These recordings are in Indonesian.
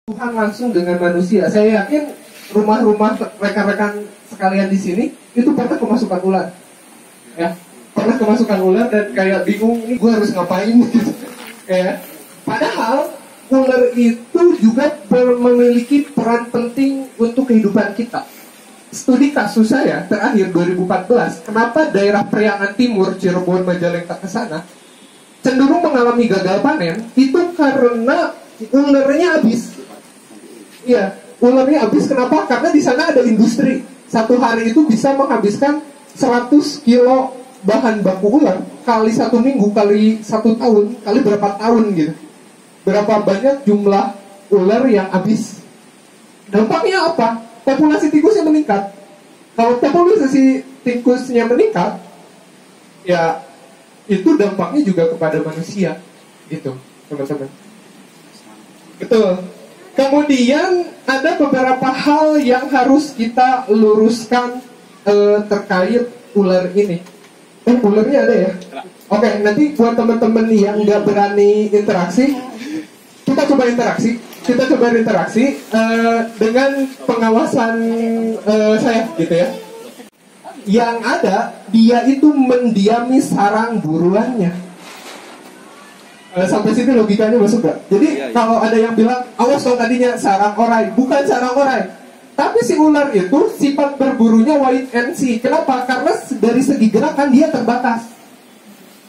Tuhan langsung dengan manusia. Saya yakin rumah-rumah rekan-rekan sekalian di sini itu pernah kemasukan ular, ya, pernah kemasukan ular dan kayak bingung ini gue harus ngapain, gitu. Ya. Padahal ular itu juga memiliki peran penting untuk kehidupan kita. Studi kasus saya terakhir 2014, kenapa daerah Priangan Timur, Cirebon, Majalengka ke sana cenderung mengalami gagal panen, itu karena ularnya habis. Iya, ularnya habis. Kenapa? Karena di sana ada industri. Satu hari itu bisa menghabiskan 100 kilo bahan baku ular kali 1 minggu, kali 1 tahun, kali berapa tahun gitu. Berapa banyak jumlah ular yang habis. Dampaknya apa? Populasi tikusnya meningkat. Kalau populasi tikusnya meningkat, ya itu dampaknya juga kepada manusia, gitu, teman-teman. Betul. Kemudian ada beberapa hal yang harus kita luruskan terkait ular ini. Ularnya ada ya? Oke, nanti buat teman-teman yang nggak berani interaksi, kita coba interaksi. Kita coba interaksi dengan pengawasan saya, gitu ya. Yang ada, dia itu mendiami sarang buruannya. Sampai sini logikanya masuk gak? Jadi kalau ada yang bilang, awas dong tadinya sarang orai. Bukan sarang orai. Tapi si ular itu sifat berburunya wait and see. Kenapa? Karena dari segi gerakan dia terbatas.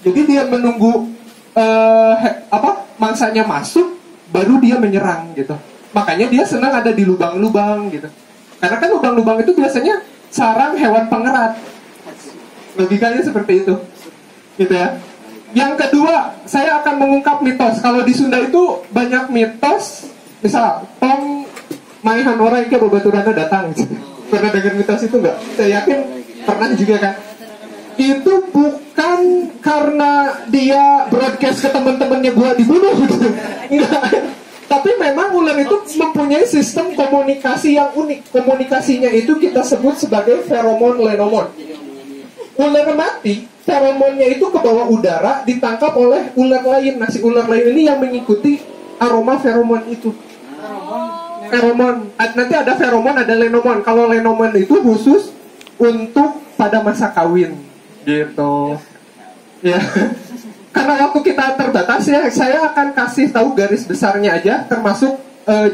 Jadi dia menunggu mangsanya masuk, baru dia menyerang gitu. Makanya dia senang ada di lubang-lubang gitu. Karena kan lubang-lubang itu biasanya sarang hewan pengerat. Logikanya seperti itu. Gitu ya. Yang kedua, saya akan mengungkap mitos. Kalau di Sunda itu banyak mitos. Misal, tong maihan orang ke babaturana datang. Pernah dengar mitos itu nggak? Saya yakin pernah juga kan. Itu bukan karena dia broadcast ke teman-temannya gua dibunuh gitu. Tapi memang ular itu mempunyai sistem komunikasi yang unik. Komunikasinya itu kita sebut sebagai feromon lenomon. Ular mati, feromonnya itu ke bawah udara, ditangkap oleh ular lain. Nah, si ular lain ini yang mengikuti aroma feromon itu. Feromon. Nanti ada feromon, ada lenomon. Kalau lenomon itu khusus untuk pada masa kawin, gitu. Ya. Karena waktu kita terbatas ya, saya akan kasih tahu garis besarnya aja, termasuk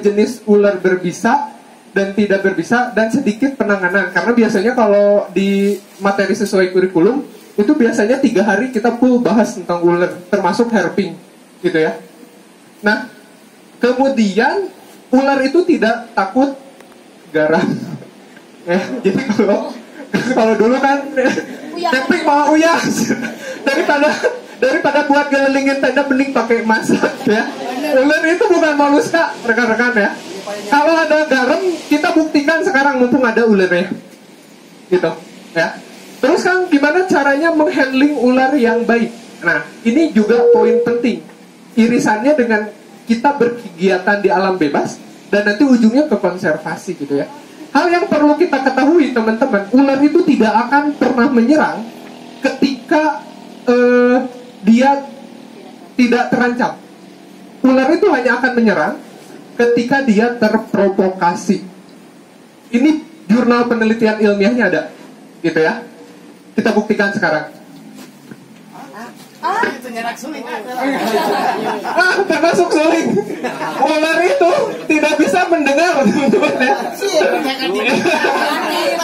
jenis ular berbisa dan tidak berbisa, dan sedikit penanganan. Karena biasanya kalau di materi sesuai kurikulum, itu biasanya 3 hari kita full bahas tentang ular, termasuk herping, gitu ya. Nah, kemudian ular itu tidak takut garam. Jadi kalau dulu kan camping mau uyas, daripada buat gelilingin tenda mending pakai masak ya. Ular itu bukan moluska, rekan-rekan ya. Kalau ada garam, kita buktikan sekarang mumpung ada ularnya, gitu ya. Terus kan gimana caranya menghandling ular yang baik? Nah, ini juga poin penting. Irisannya dengan kita berkegiatan di alam bebas dan nanti ujungnya ke konservasi, gitu ya. Hal yang perlu kita ketahui teman-teman, ular itu tidak akan pernah menyerang ketika dia tidak terancam. Ular itu hanya akan menyerang ketika dia terprovokasi. Ini jurnal penelitian ilmiahnya ada, gitu ya. Kita buktikan sekarang. Termasuk suling. Ular itu tidak bisa mendengar, teman-teman ya.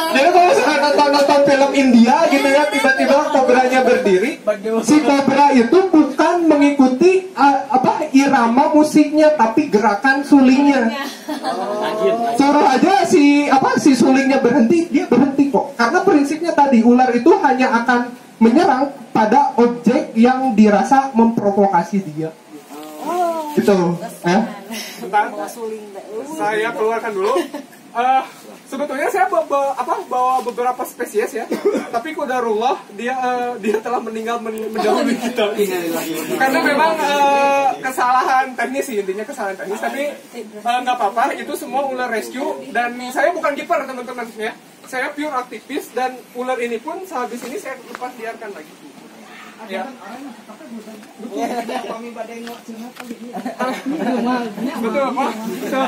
Jadi kalau sekarang nonton film India gitu ya, tiba-tiba kobranya berdiri, si kobra itu bukan mengikuti irama musiknya, tapi gerakan sulingnya. Suruh aja si sulingnya berhenti, dia berhenti kok. Karena prinsipnya tadi, ular itu hanya akan menyerang pada objek yang dirasa memprovokasi dia. Gitu. Bentar, saya keluarkan dulu. Sebetulnya saya bawa beberapa spesies ya, tapi qadarullah dia telah meninggal mendahului kita. Karena memang kesalahan teknis sih, intinya kesalahan teknis. Tapi nggak apa-apa, itu semua ular rescue dan saya bukan kiper teman-teman ya. Saya pure aktivis dan ular ini pun sehabis ini saya lepas liarkan lagi. Ya. Betul apa? Betul.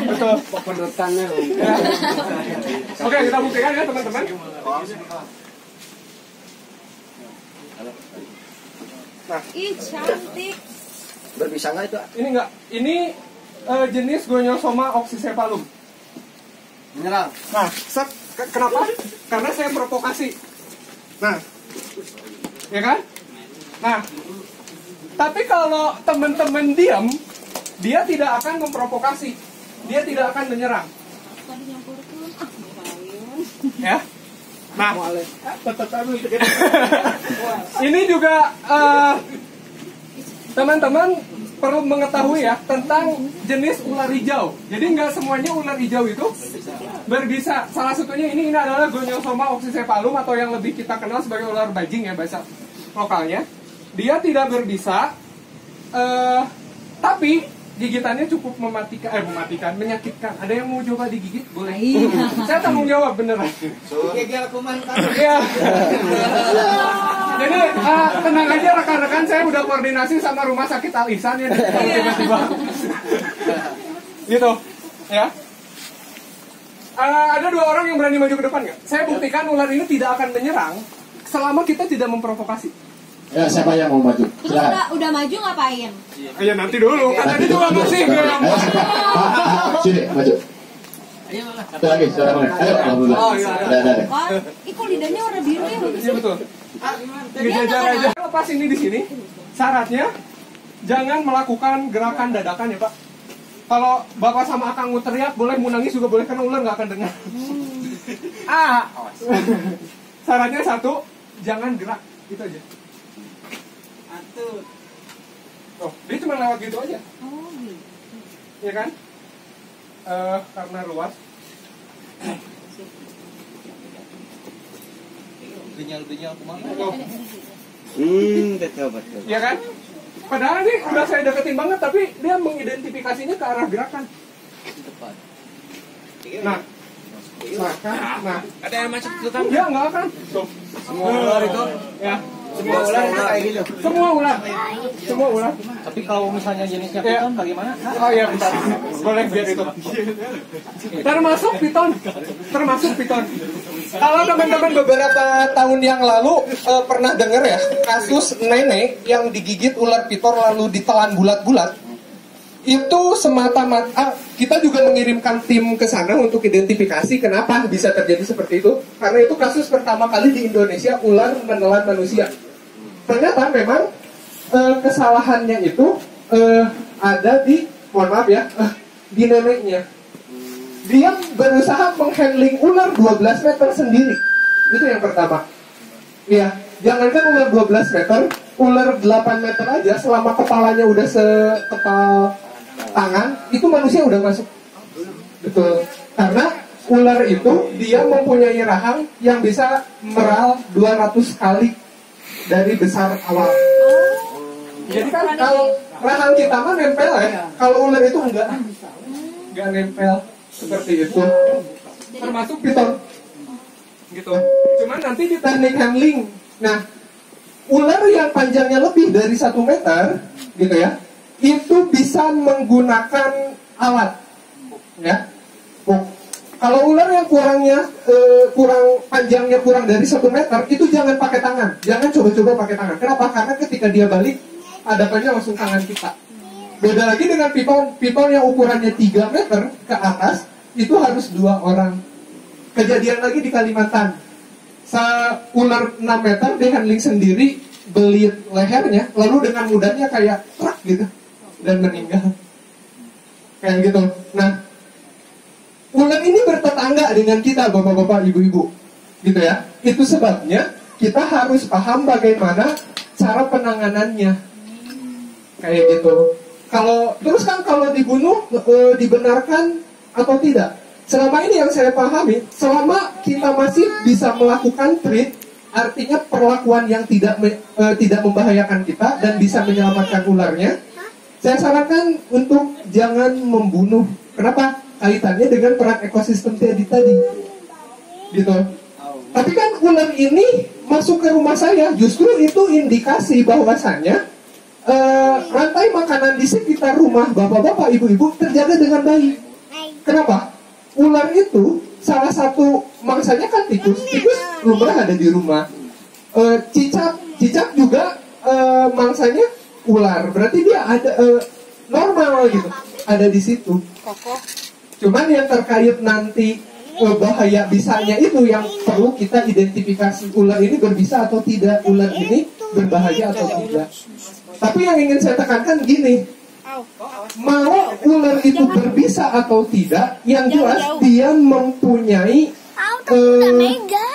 Betul. Penutannya. Ya. Oke, kita buktikan ya teman-teman. Nah, Ih, cantik. Berbisa nggak itu? ini enggak. Ini jenis Goniosoma oxycephalum. Menyerang. Nah, kenapa? Karena saya provokasi. Nah, ya kan? Nah, tapi kalau teman-teman diam, dia tidak akan memprovokasi. Dia tidak akan menyerang. Tadi nyampur tuh. Ya. Nah, ini juga teman-teman perlu mengetahui ya tentang jenis ular hijau. Jadi nggak semuanya ular hijau itu berbisa. Salah satunya ini adalah Goniosoma oxycephalum atau yang lebih kita kenal sebagai ular bajing ya bahasa lokalnya. Dia tidak berbisa, tapi gigitannya cukup mematikan, menyakitkan. Ada yang mau coba digigit? Boleh. Saya tanggung jawab beneran. Gegel kuman kan. Iya. Jadi tenang aja rekan-rekan, saya udah koordinasi sama Rumah Sakit Al Ihsan ya. Tiba-tiba. Gitu, ya. Ada 2 orang yang berani maju ke depan nggak? Saya buktikan ular ini tidak akan menyerang selama kita tidak memprovokasi. Ya, siapa yang mau maju? Terus Silakan. udah maju ngapain? Ya nanti dulu, kan tadi juga masih belum. Ayo, siapa? Sini, maju. Satu lagi, suara mulai. Ayo, alhamdulillah. Oh, iya, ada. Ada. Wah, ih kok lidahnya warna biru ya bagus. Iya betul. Ngejajar aja. Lepas ini di sini, syaratnya jangan melakukan gerakan dadakan ya Pak. Kalau Bapak sama Akang mau teriak, boleh mau nangis juga boleh karena ular nggak akan dengar. Syaratnya 1, jangan gerak, gitu aja. Oh, dia cuma lewat gitu aja, Oh, gitu. ya kan? Karena luas. Genyal kemana? Oh, Betul. ya kan? Padahal ini udah saya deketin banget, tapi dia mengidentifikasinya ke arah gerakan. Nah, Ada yang masuk ke kamu? dia nggak akan. Tuh. Semua ular itu. Ya, Semua ular kayak gitu. semua ular. Semua ular. Tapi kalau misalnya jenisnya Ya. piton bagaimana? Oh iya, bentar. Boleh biar itu. Termasuk piton. Termasuk piton. Kalau teman-teman beberapa tahun yang lalu pernah dengar ya kasus nenek yang digigit ular piton lalu ditelan bulat-bulat. Itu semata-mata kita juga mengirimkan tim ke sana untuk identifikasi kenapa bisa terjadi seperti itu. Karena itu kasus pertama kali di Indonesia ular menelan manusia. Ternyata memang kesalahannya itu ada di, mohon maaf ya, di neneknya. Dia berusaha menghandling ular 12 meter sendiri. Itu yang pertama. Ya, jangankan ular 12 meter, ular 8 meter aja selama kepalanya udah sekepal tangan, itu manusia udah masuk. Betul. Karena ular itu dia mempunyai rahang yang bisa meral 200 kali dari besar awal. Jadi kan kalau rahang kita mah nempel ya, kalau ular itu enggak nempel seperti itu. Termasuk piton. Gitu. Cuman nanti di teknik handling. Nah, ular yang panjangnya lebih dari 1 meter, gitu ya, itu bisa menggunakan alat, ya. Kalau ular yang panjangnya kurang dari 1 meter, itu jangan pakai tangan, jangan coba-coba pakai tangan. Kenapa? Karena ketika dia balik, hadapannya langsung tangan kita. Beda lagi dengan piton yang ukurannya 3 meter ke atas, itu harus 2 orang. Kejadian lagi di Kalimantan, ular 6 meter dia handling sendiri, belit lehernya, lalu dengan mudahnya kayak trak gitu dan meninggal kayak gitu. Nah, ular ini bertetangga dengan kita, bapak-bapak, ibu-ibu, gitu ya. Itu sebabnya kita harus paham bagaimana cara penanganannya, kayak gitu. Kalau dibunuh dibenarkan atau tidak? Selama ini yang saya pahami, selama kita masih bisa melakukan treat, artinya perlakuan yang tidak membahayakan kita dan bisa menyelamatkan ularnya, saya sarankan untuk jangan membunuh. Kenapa? Kaitannya dengan peran ekosistem tadi. Gitu. Tapi kan ular ini masuk ke rumah saya, justru itu indikasi bahwasannya rantai makanan di sekitar rumah bapak-bapak, ibu-ibu terjaga dengan baik. Kenapa? Ular itu salah satu mangsanya kan tikus. Tikus lumrah ada di rumah. Cicak juga mangsanya ular. Berarti dia ada normal gitu, ada di situ. Cuman yang terkait nanti bahaya bisanya itu yang perlu kita identifikasi, ular ini berbisa atau tidak, ular ini berbahaya atau tidak. Tapi yang ingin saya tekankan gini, mau ular itu berbisa atau tidak, yang jelas dia mempunyai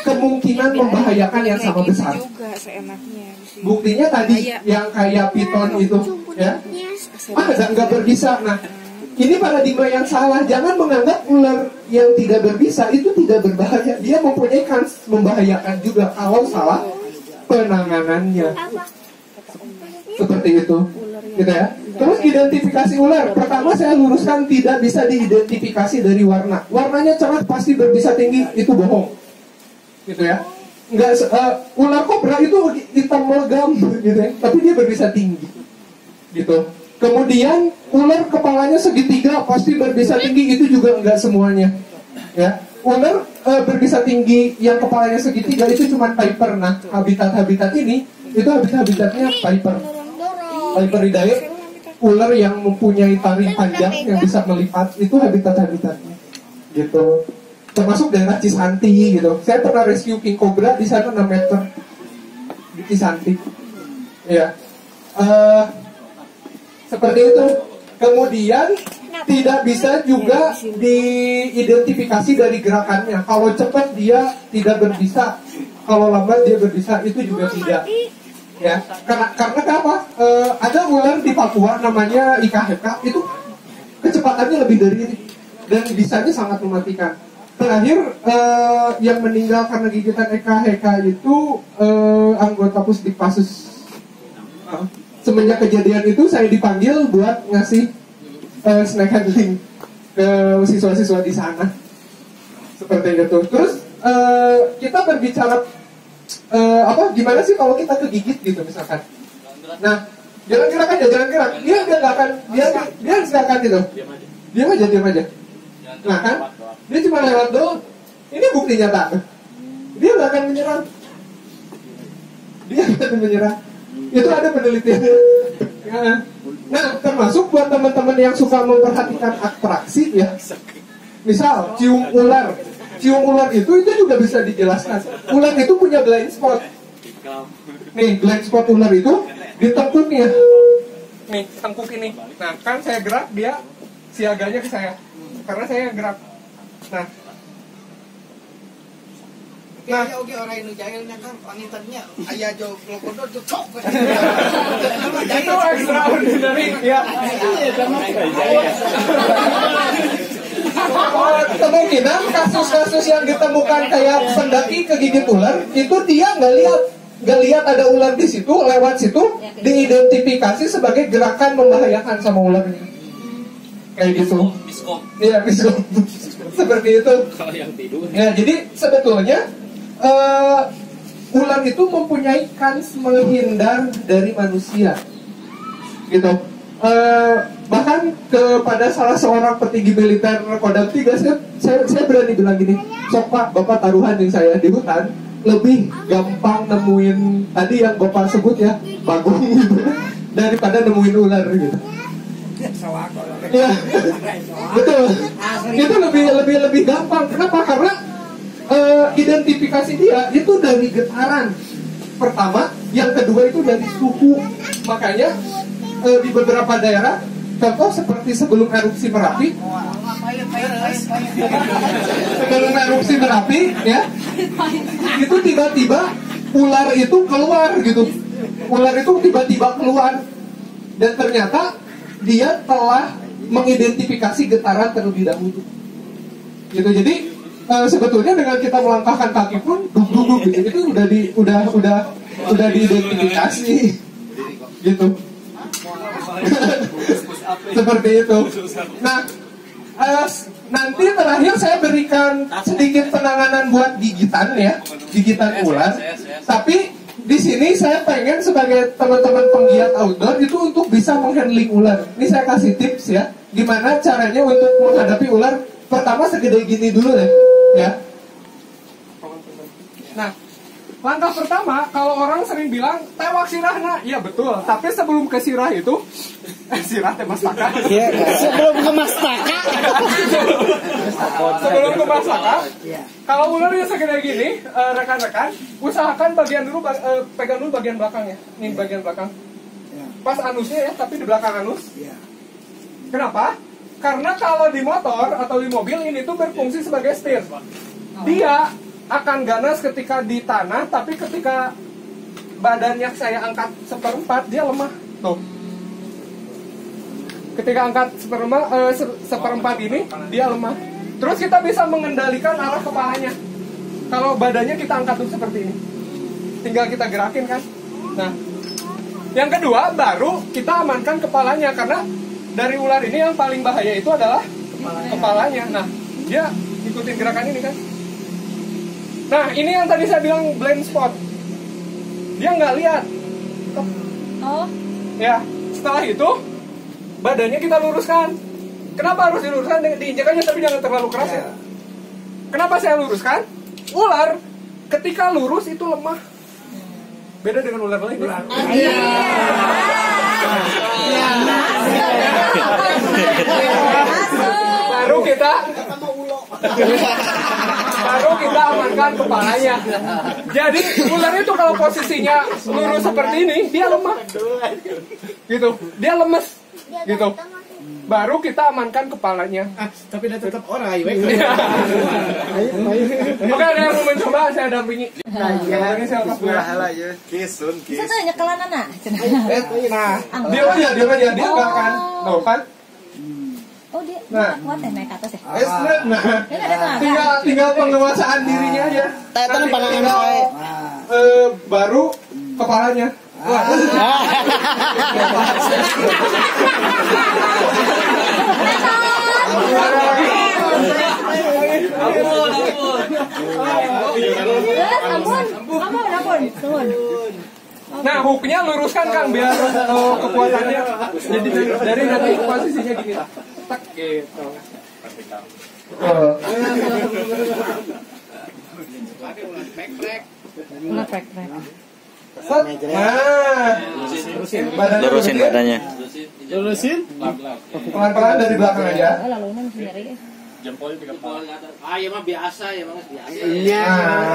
kemungkinan membahayakan yang sama besar. Buktinya tadi yang kayak piton itu, ya, nggak berbisa. Nah, ini paradigma yang salah. Jangan menganggap ular yang tidak berbisa itu tidak berbahaya. Dia mempunyai kans membahayakan juga kalau salah penanganannya. Seperti itu, gitu ya. Terus identifikasi ular. Pertama saya luruskan, tidak bisa diidentifikasi dari warna. Warnanya cerah pasti berbisa tinggi, itu bohong, gitu ya. Enggak, ular kobra itu hitam legam, gitu ya. Tapi dia berbisa tinggi, gitu. Kemudian ular kepalanya segitiga pasti berbisa tinggi, itu juga enggak semuanya, ya. Ular berbisa tinggi yang kepalanya segitiga itu cuma viper. Nah, habitat ini itu habitatnya viper. Viper hidayat, ular yang mempunyai taring panjang yang bisa melipat, itu habitatnya, gitu. Termasuk daerah Cisanti, gitu. Saya pernah rescue king cobra di sana 6 meter di Cisanti, ya. Seperti itu. Kemudian tidak bisa juga diidentifikasi dari gerakannya. Kalau cepat dia tidak berbisa, kalau lambat dia berbisa, itu juga tidak. Ya, karena apa? Ada ular di Papua namanya IKHK, itu kecepatannya lebih dari ini dan bisanya sangat mematikan. Terakhir yang meninggal karena gigitan IKHK itu anggota Pusdikpasus. Semenjak kejadian itu saya dipanggil buat ngasih snake handling ke siswa-siswa di sana. Seperti itu. Terus kita berbicara gimana sih kalau kita kegigit gitu misalkan. Nah, jangan gerak aja, jangan gerak. Dia nggak akan itu. Diam aja. Nah kan, dia cuma lewat doang. Ini bukti nyata. Dia nggak akan menyerang. Itu ada penelitiannya. Nah, termasuk buat teman-teman yang suka memperhatikan atraksi ya. Misal cium ular. Cium ular itu juga bisa dijelaskan. Ular itu punya blind spot. Nih, blind spot ular itu di tengkuknya. Nih, tengkuk ini. Nah, kan saya gerak, dia siaganya ke saya. Karena saya gerak. Nah, Oke, orang ini jahilnya kan pangitannya ayah jo klokodo jo cok. Itu extraordinary ya. Kemungkinan kasus-kasus yang ditemukan kayak pendaki kegigit ular itu dia nggak lihat ada ular di situ, lewat situ diidentifikasi sebagai gerakan membahayakan sama ularnya. Kayak gitu. Iya, biskop. Seperti itu. Kalau yang tidur. Ya, jadi sebetulnya ular itu mempunyai kans menghindar dari manusia, gitu. Bahkan kepada salah seorang petinggi militer Kodam 3 saya berani bilang gini, sok Pak, Bapak taruhan yang saya di hutan lebih gampang nemuin tadi yang Bapak sebut ya, bagong gitu, daripada nemuin ular gitu. Ya, betul. Itu lebih gampang. Kenapa? Karena identifikasi dia itu dari getaran pertama, yang kedua itu dari suhu. Makanya di beberapa daerah, contoh seperti sebelum erupsi Merapi, ya, itu tiba-tiba ular itu keluar gitu. Ular itu tiba-tiba keluar dan ternyata dia telah mengidentifikasi getaran terlebih dahulu. Gitu. Jadi sebetulnya dengan kita melangkahkan kaki pun duduk gitu, itu udah diidentifikasi gitu. Seperti itu. Nah, nanti terakhir saya berikan sedikit penanganan buat gigitan ya, gigitan ular. Tapi di sini saya pengen sebagai teman-teman penggiat outdoor itu untuk bisa menghandling ular. Ini saya kasih tips ya, gimana caranya untuk menghadapi ular. Pertama segede gini dulu deh, ya. Nah, langkah pertama, kalau orang sering bilang tewak sirahna, iya betul. Tapi sebelum ke sirah itu, sirah teh mastaka. Sebelum ke mastaka. Sebelum ke mastaka, kalau ularnya segede gini, rekan-rekan, usahakan bagian dulu, pegang dulu bagian belakang ya. Ini bagian belakang. Pas anusnya ya, tapi di belakang anus. Kenapa? Karena kalau di motor atau di mobil ini tuh berfungsi sebagai setir. Dia akan ganas ketika di tanah, tapi ketika badannya saya angkat seperempat, dia lemah. Tuh. Ketika angkat seperempat ini, dia lemah. Terus kita bisa mengendalikan arah kepalanya. Kalau badannya kita angkat tuh seperti ini, tinggal kita gerakin kan. Nah, yang kedua baru kita amankan kepalanya, karena dari ular ini yang paling bahaya itu adalah kepalanya. Nah, dia ikutin gerakan ini kan. Nah, ini yang tadi saya bilang blind spot. Dia nggak lihat. Oh. Ya, setelah itu badannya kita luruskan. Kenapa harus diluruskan? Diinjak aja tapi jangan terlalu keras ya. Kenapa saya luruskan? Ular ketika lurus itu lemah. Beda dengan ular lain. Baru kita amankan kepalanya. Jadi ular itu kalau posisinya lurus seperti ini, dia lemah. Gitu. Dia lemes. Gitu. Baru kita amankan kepalanya. Tapi dia tetap orang ya. Oke, ada yang mau mencoba, saya dampingi. Ini saya lepas dulu. Bisa tuh nyekelan anak. Nah, dia aja, dia enggak kan. Tuh kan. Oh dia kuat ya naik ke atas ya? Nah, Dia nggak ada tenaga. tinggal penguasaan dirinya aja. Tatan pandangan Tinggal, saya. baru kepalanya. Ampun. Nah, hooknya luruskan Kang biar kekuatannya jadi dari nanti posisinya gini. Tak gitu. Ular prek. Set. Nah, Lurusin badannya. pelan-pelan dari belakang aja. Oh lalu nang sendiri. Jempol ah ya mah biasa ya mah biasa. Iya.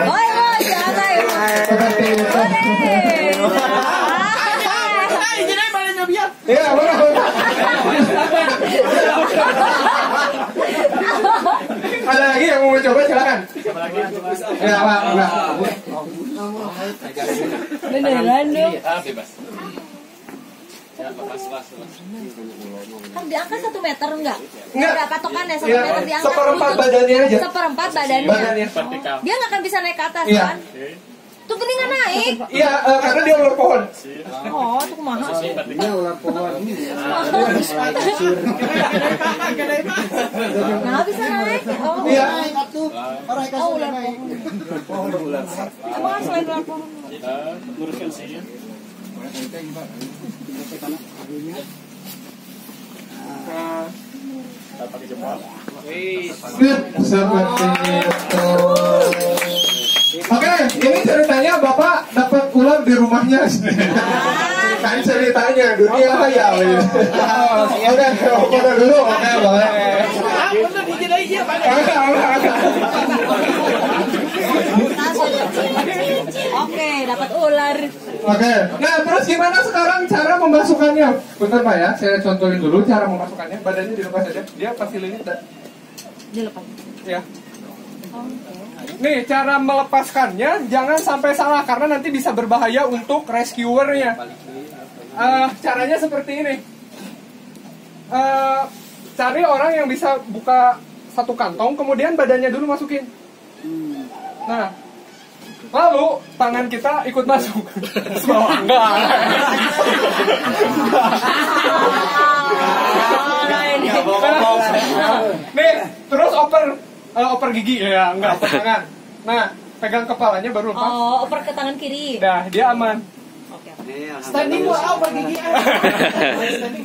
Oh iya jangan ya. Iya, benar. Ada lagi yang mau coba silakan. Ya, Pak, enggak. Beneran dong. Bebas. Ya, lepas. Kan diangkat 1 meter enggak? Enggak. Ada patokannya 1 Iya, meter diangkat. seperempat badannya aja. Seperempat badannya. Badannya. Dia nggak akan bisa naik ke atas Iya. kan? Tuh geningan naik. Iya, karena dia ular pohon. Oh, tuh kumaha. Dia ular pohon. Nah, bisa naik. Oh. Iya. Oh, ular pohon. Emang selain ular pohon? Luruskan sih. Pakai jempol. Seperti itu. Oke, ini ceritanya Bapak dapat ular di rumahnya. Kan ceritanya dunia hayal. Oke, foto dulu. Oke, boleh. Oke, dapat ular. Oke, nah terus gimana sekarang cara memasukkannya? Bentar Pak ya, saya contohin dulu cara memasukkannya. Badannya dilepas aja, dia pasti lilit. Dilepas. Ya. Nih, cara melepaskannya jangan sampai salah karena nanti bisa berbahaya untuk rescuernya. Caranya seperti ini. Cari orang yang bisa buka satu kantong, kemudian badannya dulu masukin. Nah, lalu tangan kita ikut masuk. Enggak. Nih, terus oper gigi ya, enggak oper tangan. Nah, pegang kepalanya baru lepas. Oh, oper ke tangan kiri. Nah, dia aman. Oke. Standing wow pergi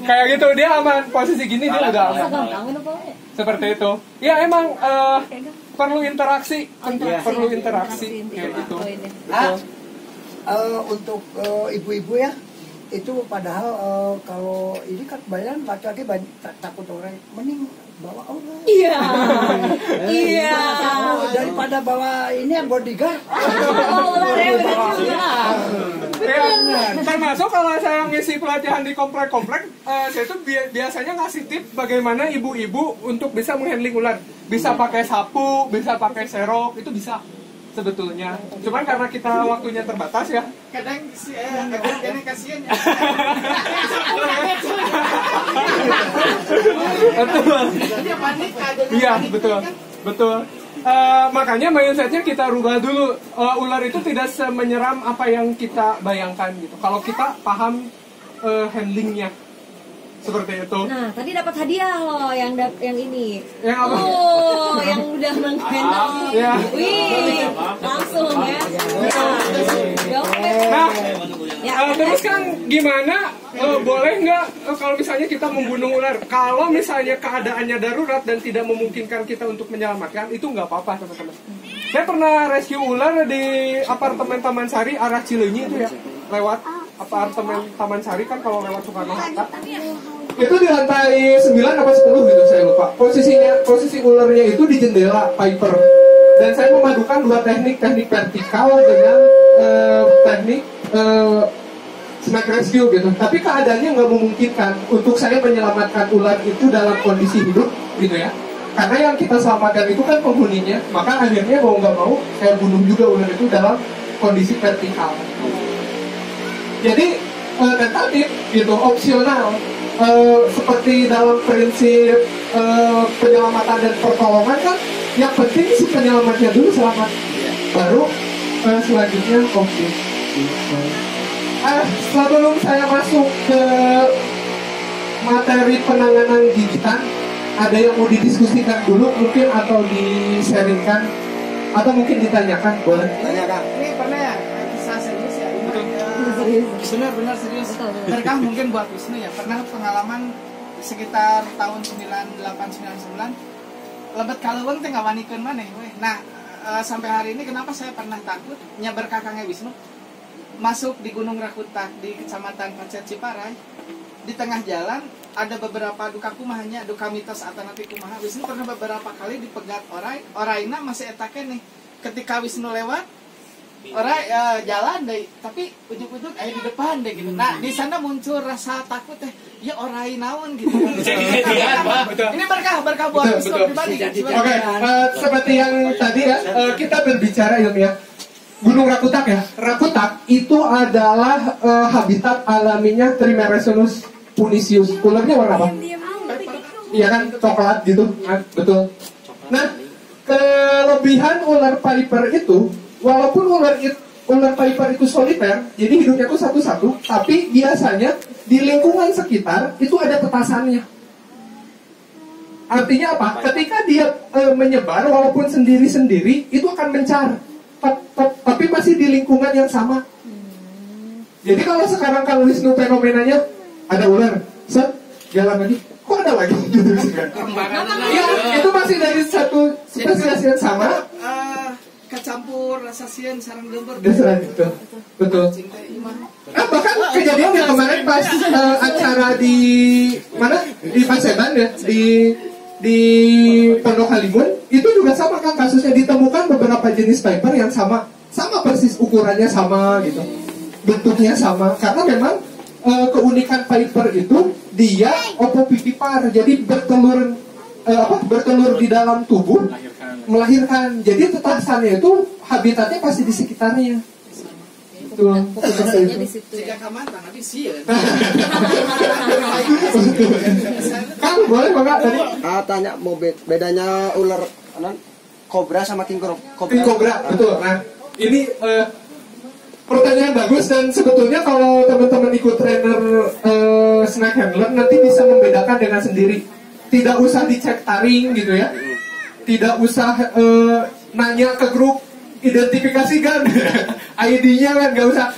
Kayak gitu, dia aman. Posisi gini dia udah aman. Gampang apa? Seperti itu. Ya emang perlu interaksi, perlu interaksi kayak gitu. Ah, untuk ibu-ibu ya, itu padahal kalau ini kan kebanyakan laki-laki takut orang mending bawa orang. Iya. Iya. Daripada bawa ini yang bodyguard. Ya, termasuk kalau saya ngisi pelatihan di komplek-komplek, saya tuh biasanya ngasih tip bagaimana ibu-ibu untuk bisa menghandling ular. Bisa pakai sapu, bisa pakai serok, itu bisa sebetulnya. Cuman karena kita waktunya terbatas ya. kadang si kadang kasihan ya. Betul. Dia panik ada. Iya, betul. Betul. Makanya mindsetnya kita rubah dulu. Ular itu tidak semenyeram apa yang kita bayangkan gitu. Kalau kita paham handlingnya seperti itu. Nah, tadi dapat hadiah loh yang ini. Yang apa? Oh, yang udah menghandle. Ya. Wih, langsung ya. Nah, terus kan gimana? Boleh nggak kalau misalnya kita membunuh ular? Kalau misalnya keadaannya darurat dan tidak memungkinkan kita untuk menyelamatkan, itu nggak apa-apa teman-teman. Saya pernah rescue ular di apartemen Taman Sari arah Cileunyi itu ya, lewat apartemen Taman Sari kan kalau lewat Soekarno-Hatta. Itu di lantai 9 apa 10 gitu saya lupa. Posisi ularnya itu di jendela Piper. Dan saya memadukan dua teknik vertikal dengan teknik snack rescue gitu. Tapi keadaannya nggak memungkinkan untuk saya menyelamatkan ular itu dalam kondisi hidup gitu ya. Karena yang kita selamatkan itu kan penghuninya. Maka akhirnya mau nggak mau saya bunuh juga ular itu dalam kondisi vertikal. Jadi tentatif gitu, opsional. Seperti dalam prinsip penyelamatan dan pertolongan kan, yang penting si penyelamatnya dulu selamat, baru selanjutnya oke. Sebelum saya masuk ke materi penanganan gigitan, ada yang mau didiskusikan dulu mungkin atau di-sharingkan atau mungkin ditanyakan, boleh? Tanyakan. Ini pernah ya kisah serius ya. Benar-benar serius. Berkah mungkin buat Wisnu ya. Pernah pengalaman sekitar tahun 98-99 lebet kaleuweung teh ngawanikeun maneh we. Nah, sampai hari ini kenapa saya pernah takut nya berkakangnya Wisnu masuk di Gunung Rakutak di Kecamatan Pacet Ciparai. Di tengah jalan ada beberapa duka kumahnya, duka mitos atau napi kumaha. Wisnu pernah beberapa kali dipegat oraina masih eta nih. Ketika Wisnu lewat jalan deh, tapi ujung-ujung di depan deh gitu. Nah, di sana muncul rasa takut ya orai naon gitu. Ini berkah buat Wisnu pribadi. Oke, seperti yang tadi ya, kita berbicara ilmiah. Gunung Rakutak ya. Rakutak itu adalah habitat alaminya Trimeresunus punisius. Ularnya warna apa? Iya kan, coklat gitu. Betul. Nah, kelebihan ular Piper itu, walaupun ular Piper itu soliter, jadi hidupnya itu satu-satu, tapi biasanya di lingkungan sekitar itu ada petasannya. Artinya apa? Ketika dia menyebar, walaupun sendiri-sendiri, itu akan mencar. Tapi masih di lingkungan yang sama. Jadi kalau sekarang kan Wisnu fenomenanya ada ular, jalan lagi, kok ada lagi gitu kan? Ya, itu masih dari satu spesies yang sama. Kecampur rasa sieun sareng leumpeur. Betul. Bahkan kejadian yang kemarin pas acara di mana? Di Paseban ya, di Pondok Halimun itu juga sama kan kasusnya, ditemukan beberapa jenis Piper yang sama persis ukurannya sama gitu, bentuknya sama, karena memang keunikan Piper itu dia ovovivipar, jadi bertelur di dalam tubuh, melahirkan, jadi petasannya itu habitatnya pasti di sekitarnya. Betul. Jika kamanta nanti sieun. Kan boleh Bapak tadi Tanya mau bedanya ular kobra sama king cobra, betul. Nah, ini pertanyaan bagus, dan sebetulnya kalau teman-teman ikut trainer snake handler nanti bisa membedakan dengan sendiri. Tidak usah dicek taring gitu ya. tidak usah nanya ke grup identifikasi kan ID-nya kan, nggak usah.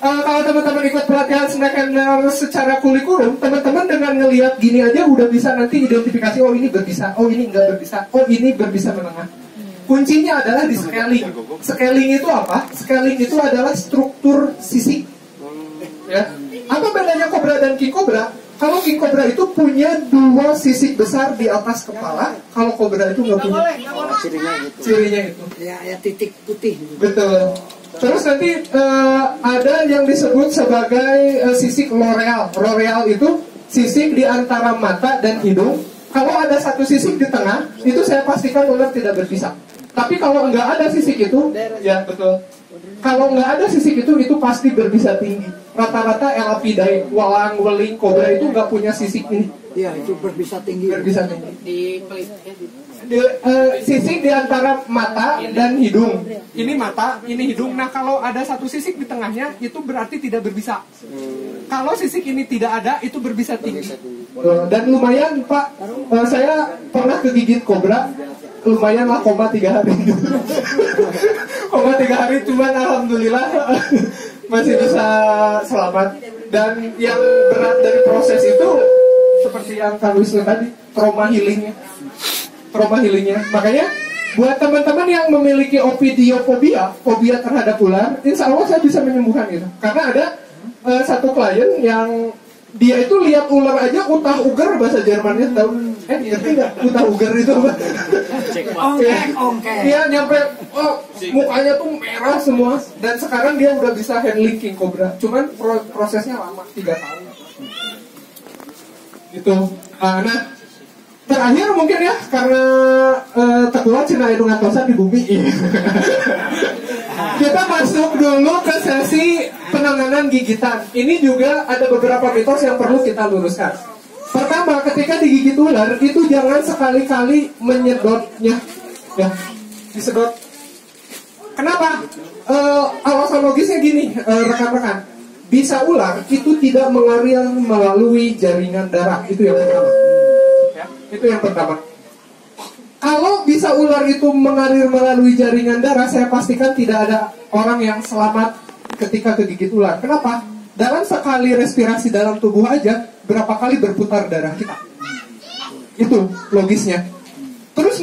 Kalau teman-teman ikut pelatihan Snackender secara kurikulum, teman-teman dengan ngelihat gini aja udah bisa nanti identifikasi, oh ini berbisa, oh ini nggak berbisa, oh ini berbisa menengah. Kuncinya adalah di scaling. Scaling itu apa? Scaling itu adalah struktur sisik. Ya. Apa bedanya kobra dan king cobra? Kalau king cobra itu punya 2 sisik besar di atas kepala, kalau kobra itu nggak punya. Cirinya itu. Ya titik putih. Betul. Terus nanti ada yang disebut sebagai sisik L'Oreal. L'Oreal itu sisik di antara mata dan hidung. Kalau ada satu sisik di tengah, itu saya pastikan ular tidak berbisa. Tapi kalau nggak ada sisik itu, ya betul. Kalau nggak ada sisik itu pasti berbisa tinggi. Rata-rata Elapidae, walang, weling, kobra itu nggak punya sisik ini. Iya, itu berbisa tinggi. Berbisa tinggi. Sisik di antara mata dan hidung. Ini mata, ini hidung. Nah, kalau ada satu sisik di tengahnya, itu berarti tidak berbisa. Kalau sisik ini tidak ada, itu berbisa tinggi. Dan lumayan Pak, saya pernah kegigit kobra, lumayan lah, 3 hari. 3 hari, cuman alhamdulillah masih bisa selamat. Dan yang berat dari proses itu seperti yang Kak Wisnu tadi, trauma healingnya. Makanya buat teman-teman yang memiliki opidiofobia, fobia terhadap ular, insya Allah saya bisa menyembuhkan itu. Karena ada satu klien yang dia itu lihat ular aja utah uger, bahasa Jermannya tahu. Ngerti nggak utah uger itu? Ongkek. Dia nyampe mukanya tuh merah semua. Dan sekarang dia udah bisa handling king cobra. Cuman prosesnya lama, 3 tahun. Gitu. Nah, terakhir mungkin ya, karena tertua Cina Hidung Atosan di bumi. Kita masuk dulu ke sesi penanganan gigitan. Ini juga ada beberapa mitos yang perlu kita luruskan. Pertama, ketika digigit ular, itu jangan sekali-kali menyedotnya. Ya, disedot. Kenapa? Alasan logisnya gini, rekan-rekan. Bisa ular itu tidak mengalir melalui jaringan darah. Itu yang pertama. Itu yang pertama. Kalau bisa ular itu mengalir melalui jaringan darah, saya pastikan tidak ada orang yang selamat ketika kegigit ular. Kenapa? Dalam sekali respirasi dalam tubuh aja, berapa kali berputar darah kita. Itu logisnya. Terus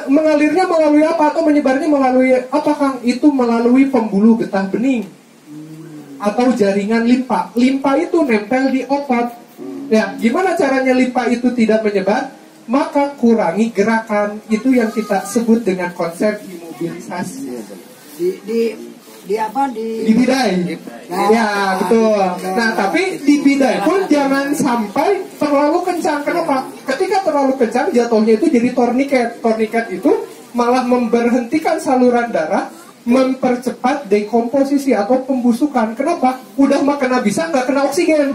mengalirnya melalui apa? Atau menyebarnya melalui apa, Kang? Itu melalui pembuluh getah bening atau jaringan limpa. Limpa itu nempel di otot. Ya, gimana caranya limpa itu tidak menyebar? Maka kurangi gerakan. Itu yang kita sebut dengan konsep imobilisasi. Di apa? Di bidai. Ya, betul. Nah, tapi di bidai pun jangan sampai terlalu kencang. Kenapa? Ketika terlalu kencang, jatuhnya itu jadi torniket. Torniket itu malah memberhentikan saluran darah, mempercepat dekomposisi atau pembusukan. Kenapa? Udah mah kena bisa, nggak kena oksigen.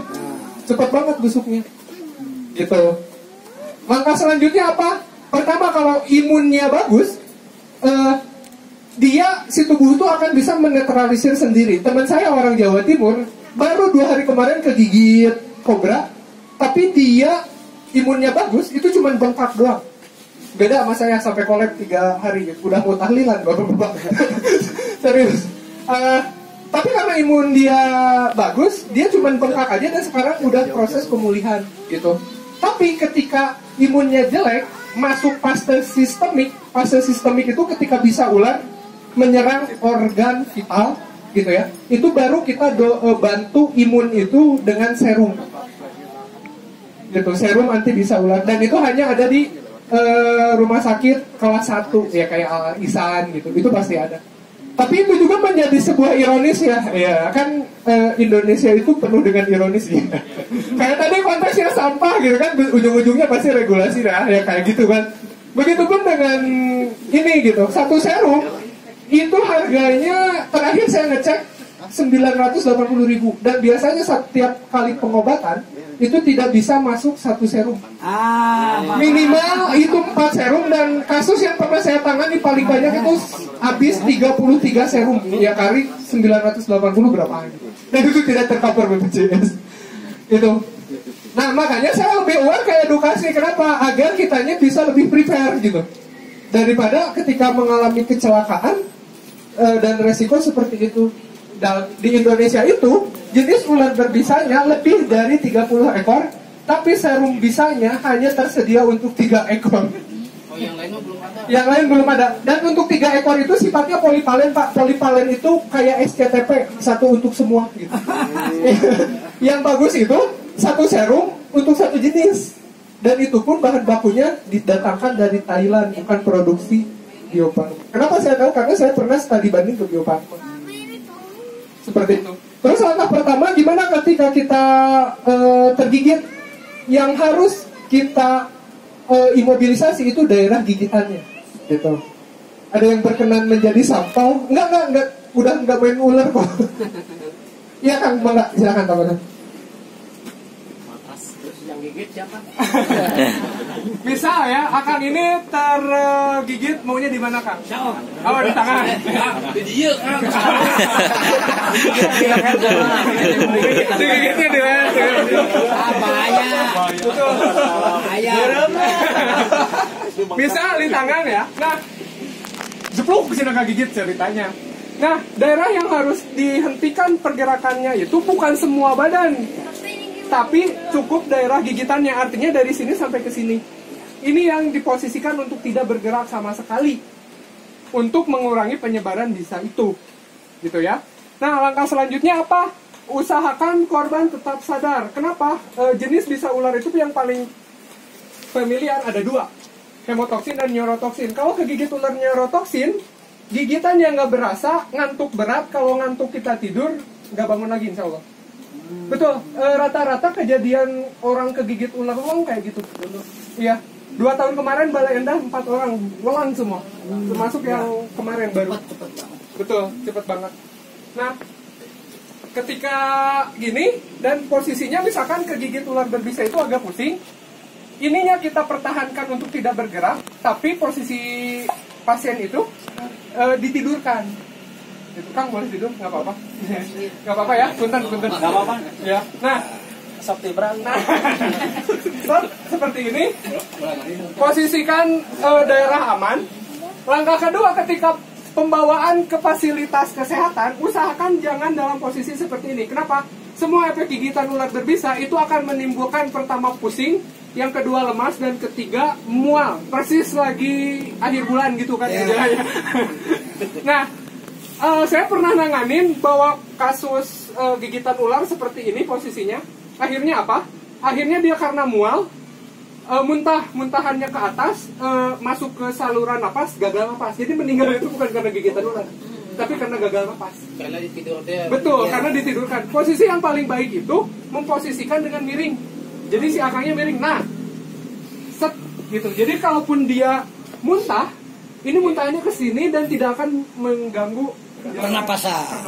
Cepat banget busuknya. Gitu. Langkah selanjutnya apa? Pertama, kalau imunnya bagus, si tubuh itu akan bisa menetralisir sendiri. Teman saya orang Jawa Timur baru 2 hari kemarin kegigit kobra, tapi dia imunnya bagus, itu cuma bengkak doang. Beda sama saya, sampai kolek 3 hari, udah mau tahlilan bapak-bapak. Serius. Tapi karena imun dia bagus, dia cuma bengkak aja dan sekarang udah proses pemulihan gitu. Tapi ketika imunnya jelek, masuk fase sistemik. Fase sistemik itu ketika bisa ular menyerang organ vital gitu ya. Itu baru kita bantu imun itu dengan serum. Gitu, serum anti bisa ular, dan itu hanya ada di rumah sakit kelas 1 ya, kayak Al Ihsan gitu. Itu pasti ada. Tapi itu juga menjadi sebuah ironis ya. Ya kan Indonesia itu penuh dengan ironis ya. Kayak tadi konteksnya sampah gitu kan, ujung-ujungnya pasti regulasi lah ya, kayak gitu kan. Begitupun dengan ini gitu. Satu serum itu harganya terakhir saya ngecek 980.000, dan biasanya setiap kali pengobatan itu tidak bisa masuk 1 serum. Minimal itu 4 serum, dan kasus yang pernah saya tangani paling banyak itu habis 33 serum. Ya kali 980 berapa gitu. Dan itu tidak tercover BPJS. Itu. Nah, makanya saya lebih aware kayak edukasi. Kenapa? Agar kitanya bisa lebih prepare gitu. daripada ketika mengalami kecelakaan dan resiko seperti itu. Dan di Indonesia itu jenis ular berbisanya lebih dari 30 ekor, tapi serum bisanya hanya tersedia untuk 3 ekor. Oh, yang lainnya belum ada. Yang lain belum ada. Dan untuk 3 ekor itu sifatnya polipalen, Pak. Polipalen itu kayak SCTP, satu untuk semua gitu. Yang bagus itu satu serum untuk satu jenis. Dan itu pun bahan bakunya didatangkan dari Thailand, bukan produksi Bio Farma. Kenapa saya tahu? Karena saya pernah studi banding ke Bio Farma. Seperti itu. Terus langkah pertama gimana ketika kita tergigit? Yang harus kita imobilisasi itu daerah gigitannya, gitu. Ada yang berkenan menjadi sampel? Enggak, udah enggak main ular kok. Iya Kang, enggak, silakan teman-teman. Terus yang gigit siapa? Misal ya, Akang ini tergigit maunya di mana Kang? Oh, di tangan. Di dia kan. Digigitnya di mana? Bahaya. Betul. Bahaya. Misal di tangan ya. Nah, jepluk sih nggak gigit ceritanya. Nah, daerah yang harus dihentikan pergerakannya itu bukan semua badan, tapi cukup daerah gigitannya, artinya dari sini sampai ke sini. Ini yang diposisikan untuk tidak bergerak sama sekali, untuk mengurangi penyebaran bisa itu, gitu ya. Nah, langkah selanjutnya apa? Usahakan korban tetap sadar. Kenapa? Jenis bisa ular itu yang paling familiar ada 2, hemotoksin dan neurotoksin. Kalau kegigit ular neurotoksin, gigitan yang nggak berasa, ngantuk berat. Kalau ngantuk kita tidur, nggak bangun lagi insya Allah. Betul, rata-rata kejadian orang kegigit ular ulang kayak gitu. Iya, 2 tahun kemarin Balai Endah 4 orang ulang semua, termasuk yang kemarin baru. Betul, cepet banget. Nah, ketika gini dan posisinya misalkan kegigit ular berbisa itu agak pusing, ininya kita pertahankan untuk tidak bergerak, tapi posisi pasien itu ditidurkan. Itu Kang boleh tidur, nggak apa-apa. Nggak apa-apa ya, punten. Nggak apa-apa. Ya. Nah, seperti ini. Posisikan daerah aman. Langkah kedua ketika pembawaan ke fasilitas kesehatan, usahakan jangan dalam posisi seperti ini. Kenapa? Semua efek gigitan ular berbisa itu akan menimbulkan pertama pusing, yang kedua lemas, dan ketiga mual. Persis lagi akhir bulan gitu kan gejalanya. Nah, saya pernah nanganin bahwa kasus gigitan ular seperti ini posisinya. Akhirnya apa? Akhirnya dia karena mual, muntahannya ke atas, masuk ke saluran napas, gagal napas. Jadi meninggal itu bukan karena gigitan ular, tapi karena gagal napas. Karena ditidur dia. Betul, karena ditidurkan. Posisi yang paling baik itu memposisikan dengan miring. Jadi si akangnya miring. Nah, set gitu. Jadi kalaupun dia muntah, ini muntahnya ke sini dan tidak akan mengganggu Pernapasan.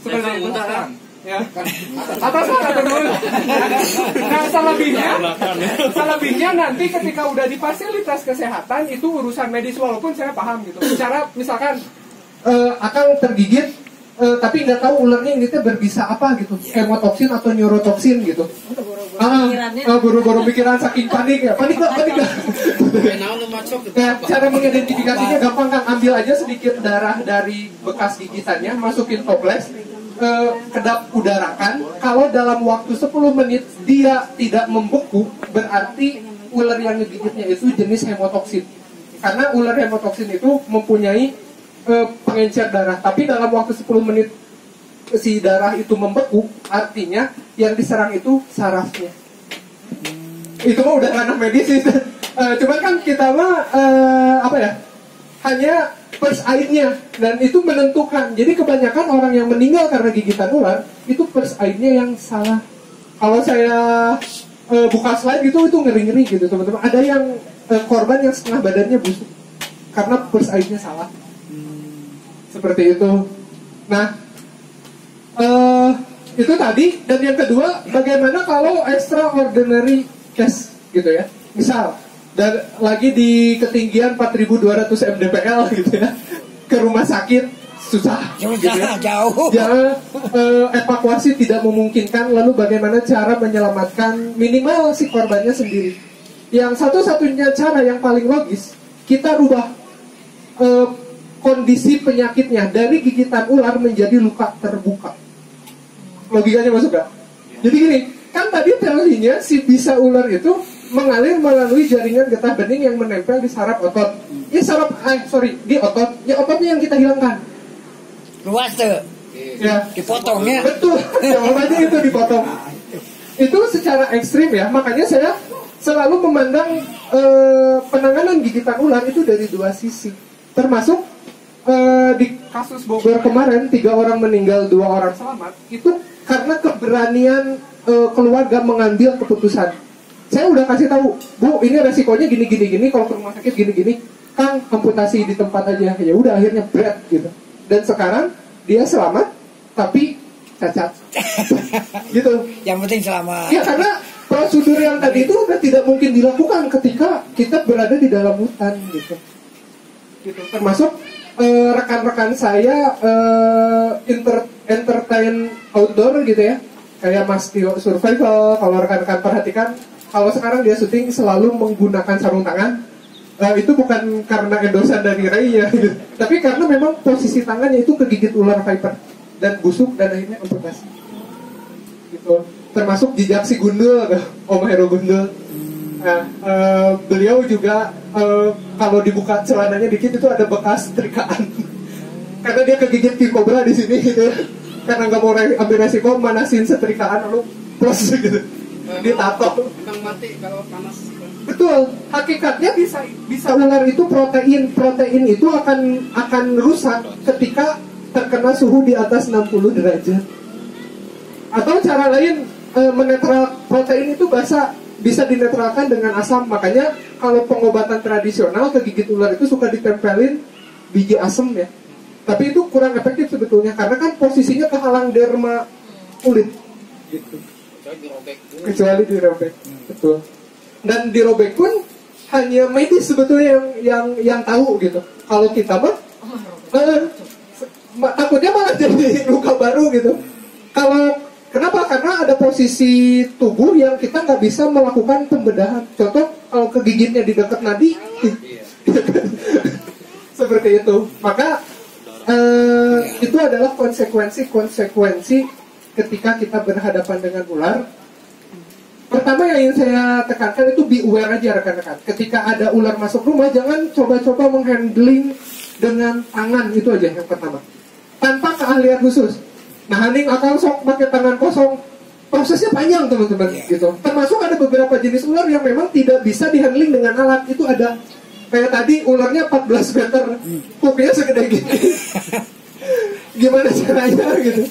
Seperti itu. Ya. Atas atau dulu. Nah, selebihnya nanti ketika udah di fasilitas kesehatan itu urusan medis, walaupun saya paham gitu. Secara misalkan Akang tergigit tapi nggak tahu ularnya ini tuh berbisa apa gitu, hemotoksin atau neurotoksin gitu. Buru-buru pikiran saking panik ya, panik. Nah, cara mengidentifikasinya gampang Kang, ambil aja sedikit darah dari bekas gigitannya, masukin toples, kedap udarakan. Kalau dalam waktu 10 menit dia tidak membeku, berarti ular yang ngegigitnya itu jenis hemotoksin. Karena ular hemotoksin itu mempunyai pengencer darah, tapi dalam waktu 10 menit si darah itu membeku, artinya yang diserang itu sarafnya. Itu mah udah ranah medis itu. Cuman kan kita mah hanya first aid-nya, dan itu menentukan. Jadi kebanyakan orang yang meninggal karena gigitan ular itu first aid-nya yang salah. Kalau saya buka slide gitu, itu ngeri-ngeri gitu teman-teman. Ada yang korban yang setengah badannya busuk karena first aid-nya salah. Seperti itu. Nah, itu tadi. Dan yang kedua, bagaimana kalau extraordinary case gitu ya. Misal, dan lagi di ketinggian 4.200 mdpl gitu ya, ke rumah sakit susah gitu ya. Jauh. Evakuasi tidak memungkinkan. Lalu bagaimana cara menyelamatkan minimal si korbannya sendiri. Yang satu-satunya cara yang paling logis, kita rubah kondisi penyakitnya dari gigitan ular menjadi luka terbuka. Logikanya masuk gak? Jadi gini, kan tadi teorinya si bisa ular itu mengalir melalui jaringan getah bening yang menempel di saraf otot. Di otot. Ya ototnya yang kita hilangkan. Luas tuh. Ya, Dipotongnya. betul. Jawabannya itu dipotong. Itu secara ekstrim ya. Makanya saya selalu memandang penanganan gigitan ular itu dari dua sisi. Termasuk di kasus Bogor kemarin 3 orang meninggal, 2 orang selamat. Itu karena keberanian keluarga mengambil keputusan. Saya udah kasih tahu, Bu, ini resikonya gini, kalau ke rumah sakit gini, Kang, amputasi di tempat aja. Ya udah akhirnya berat gitu. Dan sekarang dia selamat, tapi cacat. Gitu. Yang penting selamat. Ya karena prosedur yang tadi itu udah tidak mungkin dilakukan ketika kita berada di dalam hutan gitu. Termasuk rekan-rekan saya entertain outdoor gitu ya, kayak Mas Tio Survival. Kalau rekan-rekan perhatikan, kalau sekarang dia syuting selalu menggunakan sarung tangan. Itu bukan karena endosan dari Ray ya, gitu. Tapi karena memang posisi tangannya itu kegigit ular viper dan busuk dan akhirnya amputasi. Gitu. Termasuk jejak si Gundul, Om Hero Gundul. Nah, beliau juga kalau dibuka celananya dikit itu ada bekas setrikaan. Karena dia kegigit king cobra di sini gitu. Karena nggak mau ambil resiko manasin setrikaan lalu plus gitu. Ditato. Emang mati kalau panas. Betul. Hakikatnya bisa ular itu protein itu akan rusak ketika terkena suhu di atas 60 derajat. Atau cara lain menetral protein itu bisa dinetralkan dengan asam. Makanya kalau pengobatan tradisional kegigit ular itu suka ditempelin biji asam ya. Tapi itu kurang efektif sebetulnya karena kan posisinya kehalang derma kulit gitu. Kecuali dirobek. Betul. Dan dirobek pun hanya medis sebetulnya yang tahu gitu. Kalau kita mah takutnya malah jadi luka baru gitu. Kenapa? Karena ada posisi tubuh yang kita nggak bisa melakukan pembedahan. Contoh, kalau kegigitnya di dekat nadi, seperti itu. Maka itu adalah konsekuensi ketika kita berhadapan dengan ular. Pertama yang ingin saya tekankan itu be aware aja rekan-rekan. Ketika ada ular masuk rumah, jangan coba-coba menghandling dengan tangan, itu aja yang pertama. Tanpa keahlian khusus. Nah, handling akal sok pakai tangan kosong, prosesnya panjang teman-teman gitu. Termasuk ada beberapa jenis ular yang memang tidak bisa dihandling dengan alat. Itu ada kayak tadi ularnya 14 meter, kupingnya segede gini. Gimana caranya gitu?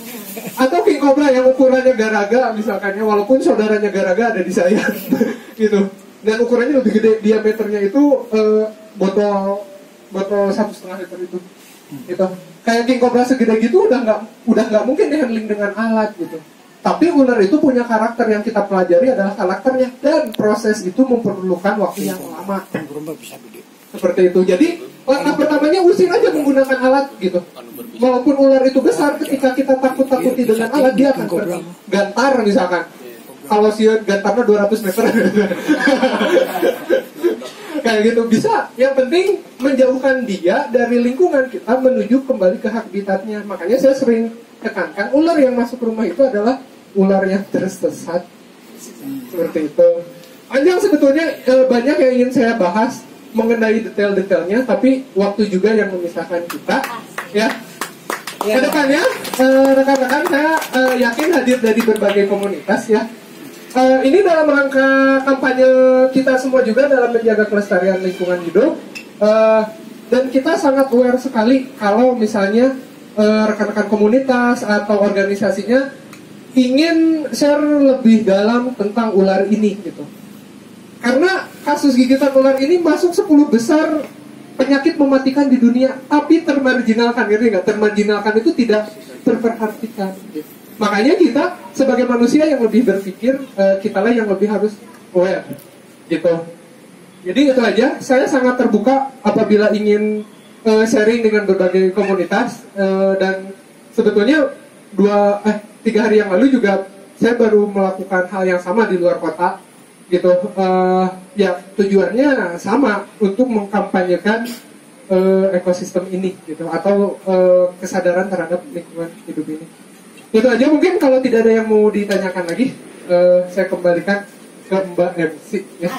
Atau king cobra yang ukurannya garaga misalkannya, walaupun saudaranya garaga ada di saya, gitu. Dan ukurannya lebih gede, diameternya itu botol 1,5 liter itu. Gitu. Kayak king cobra segede gitu udah nggak mungkin dihandling dengan alat gitu. Tapi ular itu punya karakter yang kita pelajari adalah karakternya, dan proses itu memerlukan waktu yang lama. Seperti itu. Jadi langkah pertamanya usir aja menggunakan alat gitu. Walaupun ular itu besar, ketika kita takut-takuti dengan alat, dia akan gantar misalkan. Kalau si gantarnya 200 meter. Kayak gitu bisa. Yang penting menjauhkan dia dari lingkungan kita menuju kembali ke habitatnya. Makanya saya sering tekankan ular yang masuk rumah itu adalah ular yang tersesat. Seperti itu. Panjang sebetulnya, banyak yang ingin saya bahas mengenai detail-detailnya, tapi waktu juga yang memisahkan kita. Ya. Kedepannya rekan-rekan saya yakin hadir dari berbagai komunitas ya. Ini dalam rangka kampanye kita semua juga dalam menjaga kelestarian lingkungan hidup, dan kita sangat aware sekali kalau misalnya rekan-rekan komunitas atau organisasinya ingin share lebih dalam tentang ular ini gitu. Karena kasus gigitan ular ini masuk 10 besar penyakit mematikan di dunia, tapi termarginalkan, gitu nggak? Termarginalkan itu tidak terperhatikan. Gitu. Makanya kita sebagai manusia yang lebih berpikir, kitalah yang lebih harus aware, gitu. Jadi itu aja. Saya sangat terbuka apabila ingin sharing dengan berbagai komunitas, dan sebetulnya 3 hari yang lalu juga saya baru melakukan hal yang sama di luar kota. gitu. Ya tujuannya sama, untuk mengkampanyekan ekosistem ini gitu, atau kesadaran terhadap lingkungan hidup ini. Itu aja mungkin. Kalau tidak ada yang mau ditanyakan lagi, saya kembalikan ke Mbak MC ya.